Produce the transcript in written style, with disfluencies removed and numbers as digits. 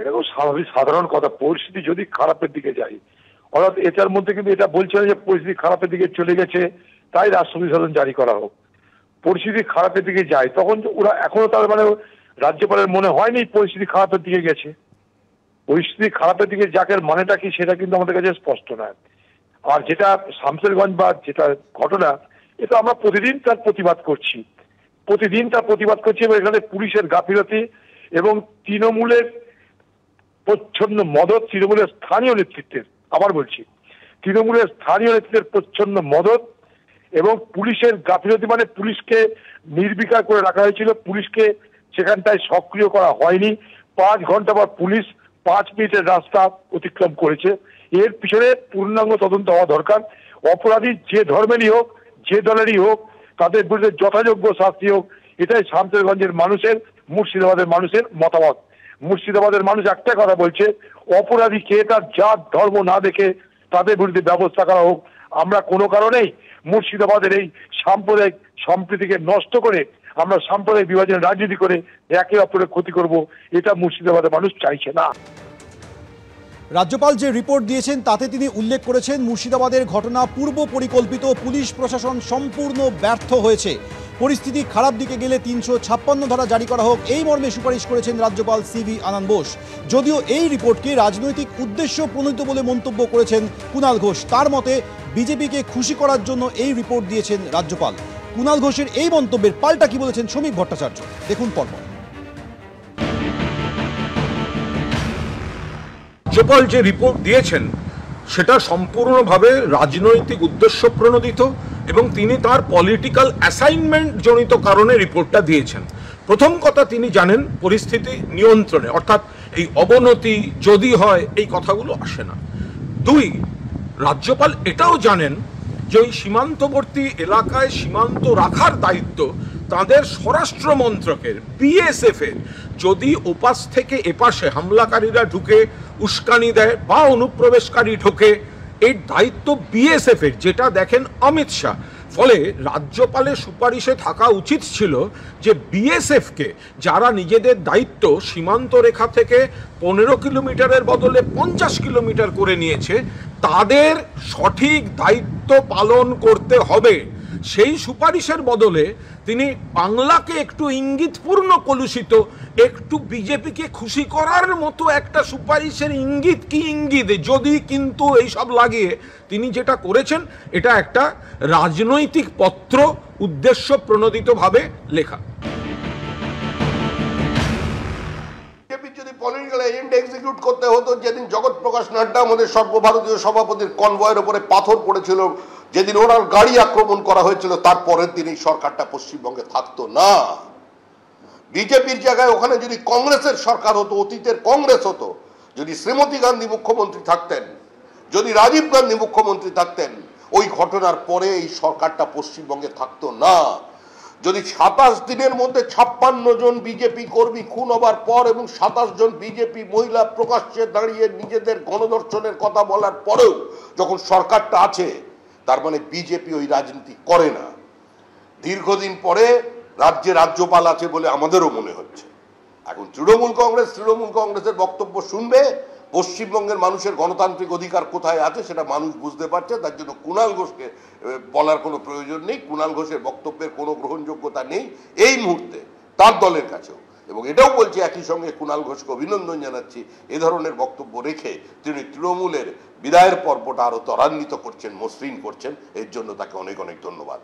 এটা খুব স্বাভাবিক সাধারণ কথা। পরিস্থিতি যদি খারাপের দিকে যায়, অর্থাৎ এটার মধ্যে কিন্তু এটা বলছে না যে পরিস্থিতি খারাপের দিকে চলে গেছে তাই রাষ্ট্রপতি শাসন জারি করা হোক। পরিস্থিতি খারাপের দিকে যায় তখন ওরা এখনো তার মানে রাজ্যপালের মনে হয়নি পরিস্থিতি খারাপের দিকে গেছে। পরিস্থিতি খারাপের দিকে যাকের মানেটা কি সেটা কিন্তু আমাদের কাছে স্পষ্ট নয়। আর যেটা শামসেরগঞ্জ বা যেটা ঘটনা, এটা আমরা প্রতিদিন তার প্রতিবাদ করছি, এবং এখানে পুলিশের গাফিলতি এবং তৃণমূলের প্রচ্ছন্ন মদত, তৃণমূলের স্থানীয় নেতৃত্বের, আবার বলছি তৃণমূলের স্থানীয় নেতৃত্বের প্রচ্ছন্ন মদত এবং পুলিশের গাফিলতি, মানে পুলিশকে নির্বিকার করে রাখা হয়েছিল, পুলিশকে সেখানটায় সক্রিয় করা হয়নি। 5 ঘন্টা পর পুলিশ 5 মিনিটের রাস্তা অতিক্রম করেছে। এর পিছনে পূর্ণাঙ্গ তদন্ত হওয়া দরকার। অপরাধী যে ধর্মেরই হোক, যে দলেরই হোক, তাদের বিরুদ্ধে যথাযোগ্য শাস্তি হোক, এটাই শামসেরগঞ্জের মানুষের, মুর্শিদাবাদের মানুষের মতামত। মুর্শিদাবাদের মানুষ একটা কথা বলছে, অপরাধীকে তার জাত ধর্ম না দেখে তাদের বিরুদ্ধে ব্যবস্থা করা হোক। আমরা কোনো কারণেই মুর্শিদাবাদের এই সাম্প্রদায়িক সম্প্রীতিকে নষ্ট করে আমরা সাম্প্রদায়িক বিভাজনের রাজনীতি করে একে অপরের ক্ষতি করব, এটা মুর্শিদাবাদের মানুষ চাইছে না। রাজ্যপাল যে রিপোর্ট দিয়েছেন তাতে তিনি উল্লেখ করেছেন মুর্শিদাবাদের ঘটনা পূর্ব পরিকল্পিত, পুলিশ প্রশাসন সম্পূর্ণ ব্যর্থ হয়েছে, পরিস্থিতি খারাপ দিকে গেলে 356 ধারা জারি করা হোক, এই মর্মে সুপারিশ করেছেন রাজ্যপাল সিভি আনন্দ বোস। যদিও এই রিপোর্টকে রাজনৈতিক উদ্দেশ্য প্রণীত বলে মন্তব্য করেছেন কুণাল ঘোষ। তার মতে বিজেপিকে খুশি করার জন্য এই রিপোর্ট দিয়েছেন রাজ্যপাল। কুণাল ঘোষের এই মন্তব্যের পাল্টা কি বলেছেন শ্রমিক ভট্টাচার্য, দেখুন পরপর। রাজ্যপাল যে রিপোর্ট দিয়েছেন সেটা সম্পূর্ণভাবে রাজনৈতিক উদ্দেশ্য প্রণোদিত এবং তিনি তার পলিটিক্যাল অ্যাসাইনমেন্ট জনিত কারণে রিপোর্টটা দিয়েছেন। প্রথম কথা, তিনি জানেন পরিস্থিতি নিয়ন্ত্রণে, অর্থাৎ এই অবনতি যদি হয় এই কথাগুলো আসে না। 2, রাজ্যপাল এটাও জানেন যে ওই সীমান্তবর্তী এলাকায় সীমান্ত রাখার দায়িত্ব তাদের স্বরাষ্ট্র মন্ত্রকের, বিএসএফ এর। যদি ওপাশ থেকে এপাশে হামলাকারীরা ঢুকে উস্কানি দেয় বা অনুপ্রবেশকারী ঢোকে, এই দায়িত্ব বিএসএফ এর, যেটা দেখেন অমিত শাহ। ফলে রাজ্যপালের সুপারিশে থাকা উচিত ছিল যে বিএসএফকে, যারা নিজেদের দায়িত্ব সীমান্ত রেখা থেকে 15 কিলোমিটারের বদলে 50 কিলোমিটার করে নিয়েছে, তাদের সঠিক দায়িত্ব পালন করতে হবে। সেই সুপারিশের বদলে তিনি বাংলাকে একটু ইঙ্গিতপূর্ণ কলুষিত, একটু বিজেপিকে খুশি করার মতো একটা সুপারিশের ইঙ্গিত কি ইঙ্গিত, যদি কিন্তু এইসব লাগিয়ে তিনি যেটা করেছেন এটা একটা রাজনৈতিক পত্র, উদ্দেশ্য প্রণোদিতভাবে লেখা। যদি পলিটিক্যাল এজেন্ডা এক্সিকিউট করতে হতো, যেদিন জগৎ প্রকাশ নাড্ডা আমাদের সর্বভারতীয় সভাপতির কনভয়ের উপরে পাথর পড়েছিল, যেদিন ওনার গাড়ি আক্রমণ করা হয়েছিল, তারপরের দিন এই সরকারটা পশ্চিমবঙ্গে থাকতো না। বিজেপির জায়গায় ওখানে যদি কংগ্রেসের সরকার হতো, অতীতের কংগ্রেস হতো, যদি শ্রীমতী গান্ধী মুখ্যমন্ত্রী থাকতেন, যদি রাজীব গান্ধী মুখ্যমন্ত্রী থাকতেন, ওই ঘটনার পরে এই সরকারটা পশ্চিমবঙ্গে থাকতো না। যদি 27 দিনের মধ্যে 56 জন বিজেপি কর্মী খুন হবার পর এবং 27 জন বিজেপি মহিলা প্রকাশ্যে দাঁড়িয়ে নিজেদের গণধর্ষণের কথা বলার পরেও যখন সরকারটা আছে, তার মানে বিজেপি ওই রাজনীতি করে না। দীর্ঘদিন পরে রাজ্যে রাজ্যপাল আছে বলে আমাদেরও মনে হচ্ছে। এখন তৃণমূল কংগ্রেসের বক্তব্য শুনবে, পশ্চিমবঙ্গের মানুষের গণতান্ত্রিক অধিকার কোথায় আছে সেটা মানুষ বুঝতে পারছে। তার জন্য কুণাল ঘোষকে বলার কোনো প্রয়োজন নেই, কুণাল ঘোষের বক্তব্যের কোনো গ্রহণযোগ্যতা নেই এই মুহূর্তে তার দলের কাছেও। এবং এটাও বলছি একই সঙ্গে কুণাল ঘোষকে অভিনন্দন জানাচ্ছি, এ ধরনের বক্তব্য রেখে তিনি তৃণমূলের বিদায়ের পর্বটা আরো ত্বরান্বিত করছেন, মসৃণ করছেন, এর জন্য তাকে অনেক অনেক ধন্যবাদ।